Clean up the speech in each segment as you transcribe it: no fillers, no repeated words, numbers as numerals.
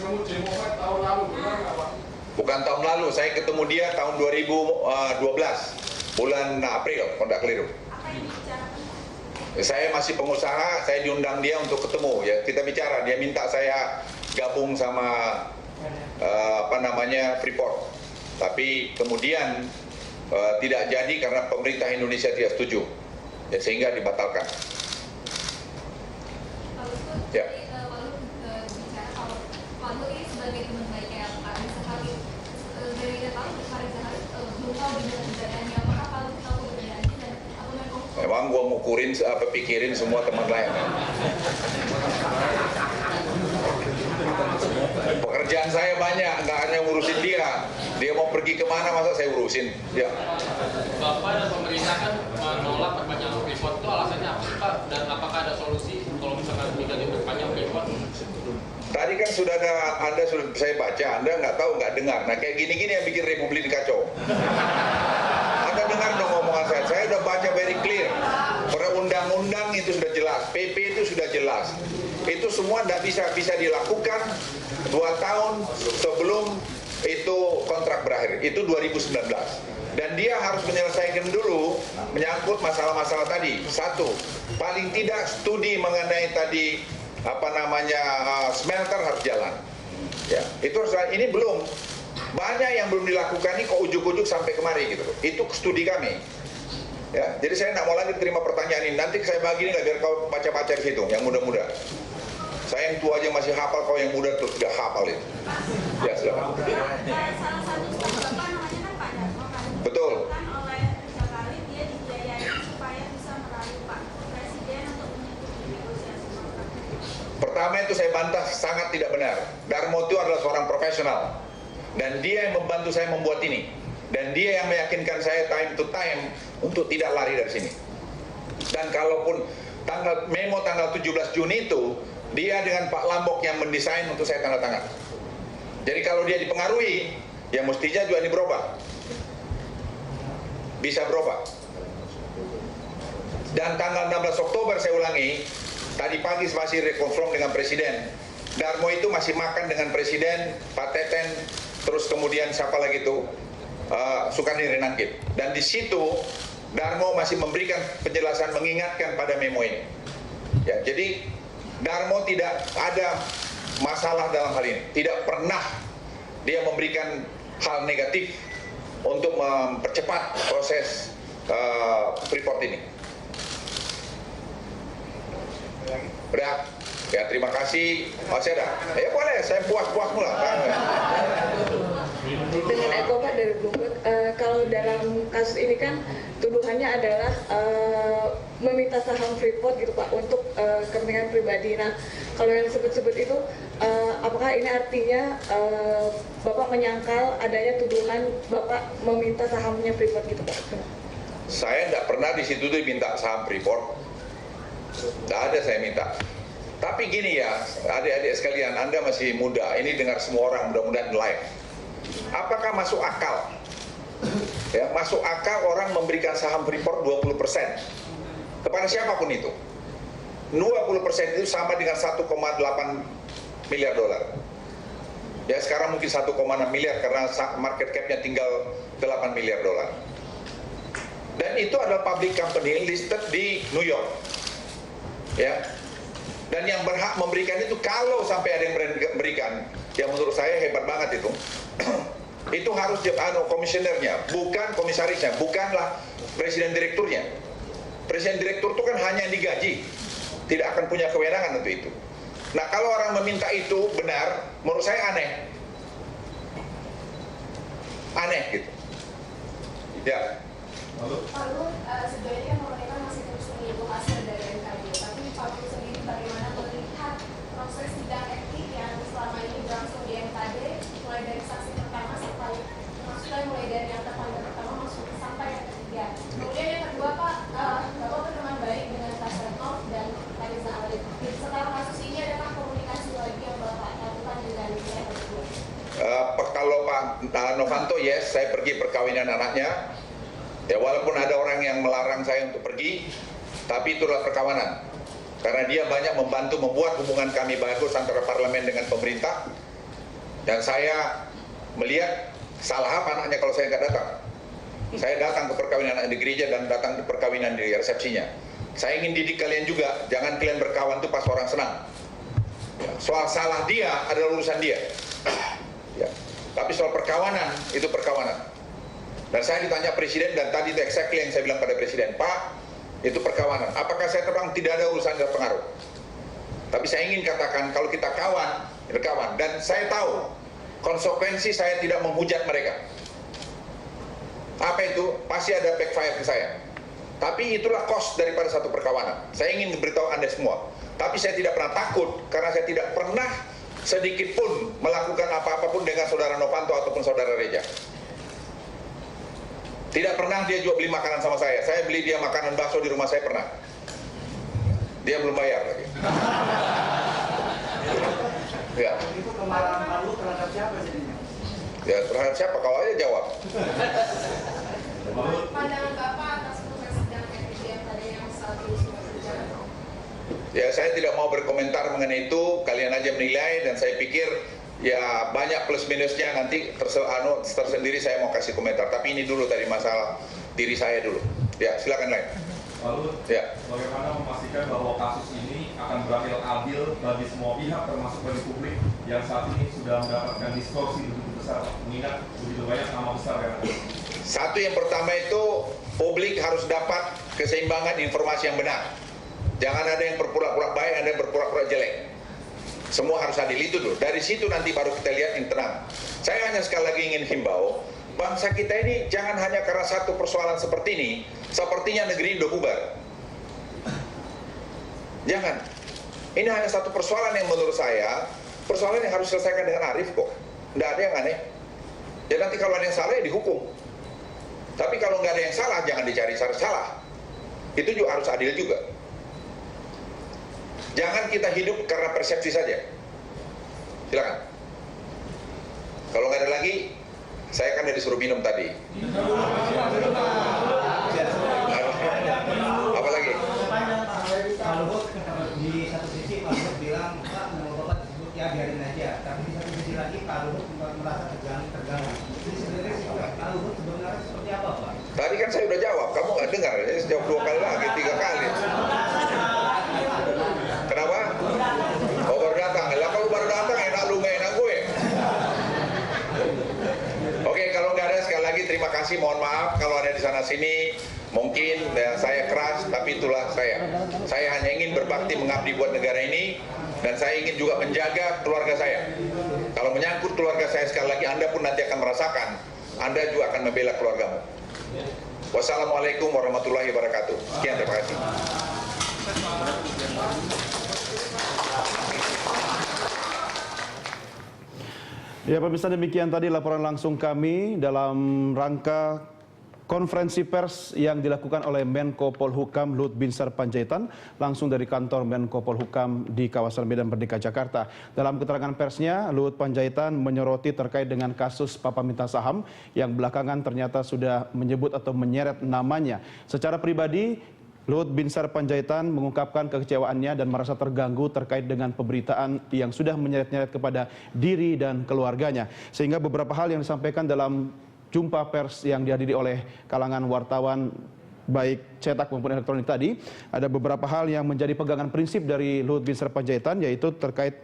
kamu demo tahun lalu, benar nggak Pak? Bukan tahun lalu, saya ketemu dia tahun 2012, bulan April, kalau tidak keliru. Apa yang dibicarakan? Saya masih pengusaha, saya diundang dia untuk ketemu, ya kita bicara. Dia minta saya gabung sama Freeport, tapi kemudian tidak jadi karena pemerintah Indonesia tidak setuju, ya, sehingga dibatalkan. Ya. Bicara kalau Pak Luhut ini sebagai teman baiknya Pak Riza Halid, dari kita tahu Pak Riza Halid belum tahu perbedaannya, apakah Pak Luhut tahu perbedaannya dan apa memang? Emang gua ngukurin, pikirin semua teman lain. Pekerjaan saya banyak, nggak hanya ngurusin dia. Dia mau pergi kemana, masa saya urusin? Ya. Bapak dan pemerintah kan menolak perpanjangan Freeport, itu alasannya apa sih Pak? Dan apakah ada solusi kalau misalkan tidak diperpanjang Freeport? Tadi kan sudah saya baca, Anda nggak tahu, nggak dengar. Nah kayak gini-gini yang bikin Republik ini kacau. Anda dengar dong omongan saya udah baca very clear. Perundang-undang itu sudah jelas, PP itu sudah jelas. Itu semua tidak bisa dilakukan 2 tahun sebelum itu kontrak berakhir, itu 2019. Dan dia harus menyelesaikan dulu menyangkut masalah-masalah tadi. Satu, paling tidak studi mengenai tadi smelter harus jalan. Ya, itu harus, ini belum banyak yang belum dilakukan nih kok ujuk-ujuk sampai kemari gitu. Itu studi kami. Ya, jadi saya nggak mau lagi terima pertanyaan ini. Nanti saya bagi ini biar kau baca-baca di situ, yang muda-muda. Saya yang tua aja masih hafal, kau yang muda terus sudah hafal itu. Ya, silakan. Salah satu staf Bapak namanya kan Pak Darmo kan? Betul. Kan oleh Riza Halid dia dibiayai supaya bisa merayu Pak Presiden untuk menyetujui negosiasi kontrak. Pertama itu saya bantah sangat tidak benar. Darmo itu adalah seorang profesional. Dan dia yang membantu saya membuat ini. Dan dia yang meyakinkan saya time to time untuk tidak lari dari sini. Dan kalaupun memo tanggal 17 Juni itu, dia dengan Pak Lambok yang mendesain untuk saya tanda tangan. Jadi kalau dia dipengaruhi, ya mestinya juga ini berubah. Bisa berubah. Dan tanggal 16 Oktober saya ulangi, tadi pagi masih rekonfirm dengan Presiden. Darmo itu masih makan dengan Presiden, Pak Teten, terus kemudian siapa lagi itu? Sukarni Rinangkit. Dan di situ Darmo masih memberikan penjelasan mengingatkan pada memo ini. Ya, jadi Darmo tidak ada masalah dalam hal ini. Tidak pernah dia memberikan hal negatif untuk mempercepat proses Freeport ini. Udah? Ya, terima kasih. Masih ada? Ya boleh, saya puas-puas mula. Dengan Eko Pak dari Bloomberg, kalau dalam kasus ini kan tuduhannya adalah meminta saham Freeport gitu Pak untuk kepentingan pribadi. Nah, kalau yang disebut-sebut itu, apakah ini artinya Bapak menyangkal adanya tuduhan Bapak meminta sahamnya Freeport gitu Pak? Saya tidak pernah di situ diminta saham Freeport. Tidak ada saya minta. Tapi gini ya, adik-adik sekalian, Anda masih muda, ini dengar semua orang, mudah-mudahan live. Apakah masuk akal? Ya, masuk akal orang memberikan saham Freeport 20% kepada siapapun itu. 20% itu sama dengan 1,8 miliar dolar. Ya, sekarang mungkin 1,6 miliar karena market cap-nya tinggal 8 miliar dolar. Dan itu adalah public company listed di New York. Ya. Dan yang berhak memberikan itu kalau sampai ada yang memberikan, yang menurut saya hebat banget itu. Itu harus komisionernya, bukan komisarisnya, bukanlah presiden direkturnya. Presiden direktur itu kan hanya digaji, tidak akan punya kewenangan untuk itu. Nah, kalau orang meminta itu benar, menurut saya aneh. Aneh gitu. Ya. Pak Luhut, sejauh ini kan pemerintah masih terus menunggu hasil dari MKD, tapi Pak Luhut sendiri bagaimana melihat proses sidang etik yang selama ini berlangsung di MKD, mulai dari saksi pertama sampai maksudnya mulai dari yang terpandang pertama masuk sampai yang ketiga. Kemudian yang kedua Pak, Bapak berteman baik dengan Pak Setnov dan Pak Riza Halid. Setelah kasus ini adakah komunikasi lagi yang Bapak lakukan dengan pihak tersebut? Kalau Pak Novanto, yes, saya pergi perkawinan anaknya. Ya, walaupun ada orang yang melarang saya untuk pergi, tapi itulah perkawinan. Karena dia banyak membantu membuat hubungan kami bagus antara parlemen dengan pemerintah. Dan saya melihat salah apa anaknya kalau saya nggak datang. Saya datang ke perkawinan anak di gereja dan datang ke perkawinan di resepsinya. Saya ingin didik kalian juga, jangan kalian berkawan tuh pas orang senang. Ya, soal salah dia adalah urusan dia. Ya. Tapi soal perkawanan, itu perkawanan. Dan saya ditanya Presiden, dan tadi itu exactly yang saya bilang pada Presiden, Pak, itu perkawanan. Apakah saya terang? Tidak ada urusan dan pengaruh. Tapi saya ingin katakan, kalau kita kawan, berkawan. Dan saya tahu, konsekuensi saya tidak menghujat mereka. Apa itu? Pasti ada backfire ke saya. Tapi itulah cost daripada satu perkawanan. Saya ingin memberitahu Anda semua. Tapi saya tidak pernah takut, karena saya tidak pernah sedikit pun melakukan apa-apa pun dengan saudara Novanto ataupun saudara Reja. Tidak pernah dia juga beli makanan sama saya. Saya beli dia makanan bakso di rumah saya pernah. Dia belum bayar lagi. Ya. Itu kemarahan Pak Luhut terhadap siapa jadinya? Ya terhadap siapa? Kau aja jawab. Pandangan Bapak atas proses sidang etik yang tadi yang saat ini sudah berjalan. Ya saya tidak mau berkomentar mengenai itu. Kalian aja menilai, dan saya pikir ya banyak plus minusnya, nanti tersendiri saya mau kasih komentar. Tapi ini dulu tadi masalah diri saya dulu. Ya silakan lain. Lalu, Ya. bagaimana memastikan bahwa kasus ini akan berakhir adil bagi semua pihak, termasuk bagi publik yang saat ini sudah mendapatkan distorsi begitu besar, mengingat begitu banyak nama besar yang ada? Satu, yang pertama itu publik harus dapat keseimbangan informasi yang benar. Jangan ada yang berpura-pura baik, ada yang berpura-pura jelek. Semua harus adil, itu dulu. Dari situ nanti baru kita lihat yang tenang. Saya hanya sekali lagi ingin himbau, bangsa kita ini jangan hanya karena satu persoalan seperti ini, sepertinya negeri ini udah bubar. Jangan. Ini hanya satu persoalan yang menurut saya, persoalan yang harus diselesaikan dengan arif kok. Tidak ada yang aneh. Ya nanti kalau ada yang salah ya dihukum. Tapi kalau nggak ada yang salah, jangan dicari salah. Itu juga harus adil juga. Jangan kita hidup karena persepsi saja. Silakan. Kalau nggak ada lagi, saya kan udah disuruh minum tadi. Apa lagi? Pak Luhut di satu sisi Pak Luhut bilang Pak mau Bapak disebut ya biarin aja, tapi di satu sisi lagi Pak Luhut merasa terganggu. Jadi sebenarnya Pak Luhut sebenarnya seperti apa Pak? Tadi kan saya udah jawab, kamu nggak dengar? Saya jawab 2 kali lagi, 3 kali. Kenapa? Oh baru datang. Lah kalau baru datang enak lu nggak enak gue. Oke, kalau nggak ada, sekali lagi terima kasih. Mohon maaf kalau ada di sana sini. Mungkin saya keras, tapi itulah saya. Saya hanya ingin berbakti mengabdi buat negara ini, dan saya ingin juga menjaga keluarga saya. Kalau menyangkut keluarga saya, sekali lagi Anda pun nanti akan merasakan, Anda juga akan membela keluargamu. Wassalamualaikum warahmatullahi wabarakatuh. Sekian, terima kasih. Ya pemirsa, demikian tadi laporan langsung kami dalam rangka konferensi pers yang dilakukan oleh Menko Polhukam Luhut Binsar Panjaitan langsung dari kantor Menko Polhukam di kawasan Medan Merdeka, Jakarta. Dalam keterangan persnya, Luhut Panjaitan menyoroti terkait dengan kasus Papa Minta Saham yang belakangan ternyata sudah menyebut atau menyeret namanya. Secara pribadi, Luhut Binsar Panjaitan mengungkapkan kekecewaannya dan merasa terganggu terkait dengan pemberitaan yang sudah menyeret-nyeret kepada diri dan keluarganya. Sehingga beberapa hal yang disampaikan dalam jumpa pers yang dihadiri oleh kalangan wartawan baik cetak maupun elektronik tadi, ada beberapa hal yang menjadi pegangan prinsip dari Luhut Binsar Panjaitan, yaitu terkait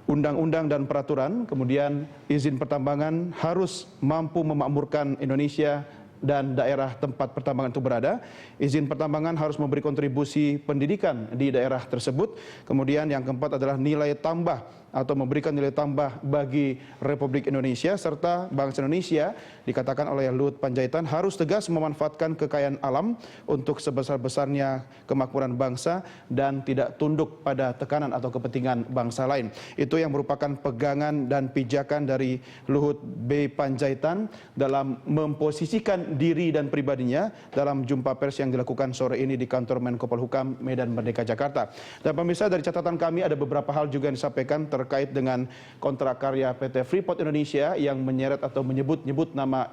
undang-undang dan peraturan, kemudian izin pertambangan harus mampu memakmurkan Indonesia dan daerah tempat pertambangan itu berada. Izin pertambangan harus memberi kontribusi pendidikan di daerah tersebut. Kemudian yang keempat adalah nilai tambah atau memberikan nilai tambah bagi Republik Indonesia, serta bangsa Indonesia dikatakan oleh Luhut Panjaitan harus tegas memanfaatkan kekayaan alam untuk sebesar-besarnya kemakmuran bangsa dan tidak tunduk pada tekanan atau kepentingan bangsa lain. Itu yang merupakan pegangan dan pijakan dari Luhut B. Panjaitan dalam memposisikan diri dan pribadinya dalam jumpa pers yang dilakukan sore ini di kantor Menko Polhukam Medan Merdeka, Jakarta. Dan pemirsa, dari catatan kami ada beberapa hal juga yang disampaikan terkait dengan kontrak karya PT Freeport Indonesia yang menyeret atau menyebut-nyebut nama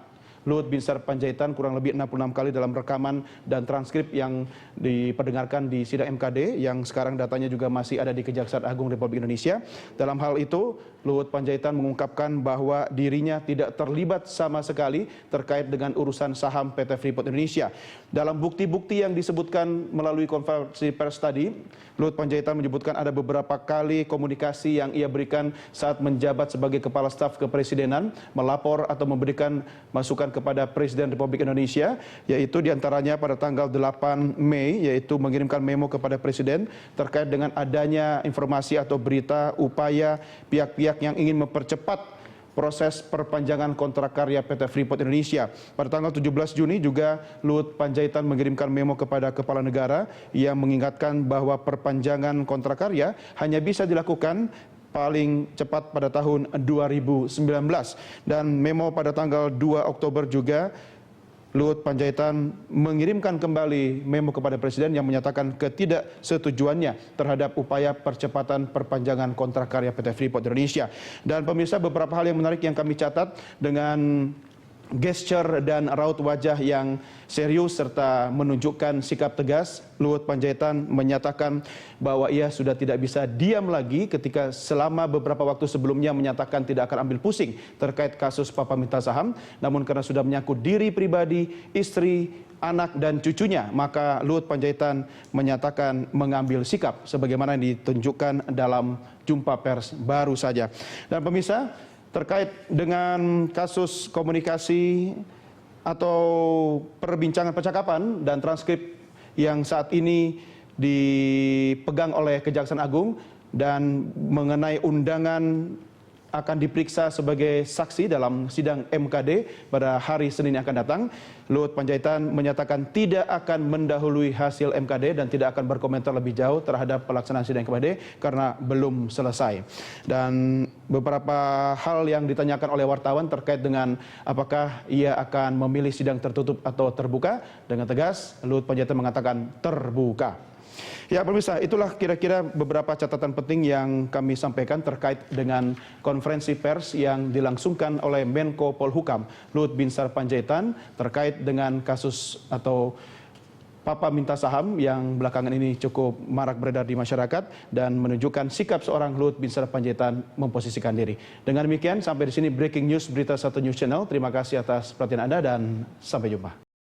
Luhut Binsar Panjaitan kurang lebih 66 kali dalam rekaman dan transkrip yang diperdengarkan di sidang MKD yang sekarang datanya juga masih ada di Kejaksaan Agung Republik Indonesia. Dalam hal itu, Luhut Panjaitan mengungkapkan bahwa dirinya tidak terlibat sama sekali terkait dengan urusan saham PT Freeport Indonesia. Dalam bukti-bukti yang disebutkan melalui konferensi pers tadi, Luhut Panjaitan menyebutkan ada beberapa kali komunikasi yang ia berikan saat menjabat sebagai Kepala Staf Kepresidenan, melapor atau memberikan masukan kepada Presiden Republik Indonesia, yaitu diantaranya pada tanggal 8 Mei, yaitu mengirimkan memo kepada Presiden terkait dengan adanya informasi atau berita upaya pihak-pihak yang ingin mempercepat proses perpanjangan kontrak karya PT Freeport Indonesia. Pada tanggal 17 Juni juga Luhut Panjaitan mengirimkan memo kepada Kepala Negara yang mengingatkan bahwa perpanjangan kontrak karya hanya bisa dilakukan paling cepat pada tahun 2019. Dan memo pada tanggal 2 Oktober juga Luhut Panjaitan mengirimkan kembali memo kepada Presiden yang menyatakan ketidaksetujuannya terhadap upaya percepatan perpanjangan kontrak karya PT Freeport Indonesia. Dan pemirsa, beberapa hal yang menarik yang kami catat dengan gesture dan raut wajah yang serius serta menunjukkan sikap tegas, Luhut Panjaitan menyatakan bahwa ia sudah tidak bisa diam lagi ketika selama beberapa waktu sebelumnya menyatakan tidak akan ambil pusing terkait kasus Papa minta saham, namun karena sudah menyangkut diri pribadi, istri, anak dan cucunya, maka Luhut Panjaitan menyatakan mengambil sikap sebagaimana yang ditunjukkan dalam jumpa pers baru saja. Dan pemirsa, terkait dengan kasus komunikasi atau perbincangan percakapan dan transkrip yang saat ini dipegang oleh Kejaksaan Agung dan mengenai undangan akan diperiksa sebagai saksi dalam sidang MKD pada hari Senin yang akan datang, Luhut Panjaitan menyatakan tidak akan mendahului hasil MKD dan tidak akan berkomentar lebih jauh terhadap pelaksanaan sidang MKD karena belum selesai. Dan beberapa hal yang ditanyakan oleh wartawan terkait dengan apakah ia akan memilih sidang tertutup atau terbuka, dengan tegas Luhut Panjaitan mengatakan terbuka. Ya pemirsa, itulah kira-kira beberapa catatan penting yang kami sampaikan terkait dengan konferensi pers yang dilangsungkan oleh Menko Polhukam Luhut Binsar Panjaitan terkait dengan kasus atau Papa minta saham yang belakangan ini cukup marak beredar di masyarakat dan menunjukkan sikap seorang Luhut Binsar Panjaitan memposisikan diri. Dengan demikian sampai di sini breaking news berita 1 News Channel. Terima kasih atas perhatian Anda dan sampai jumpa.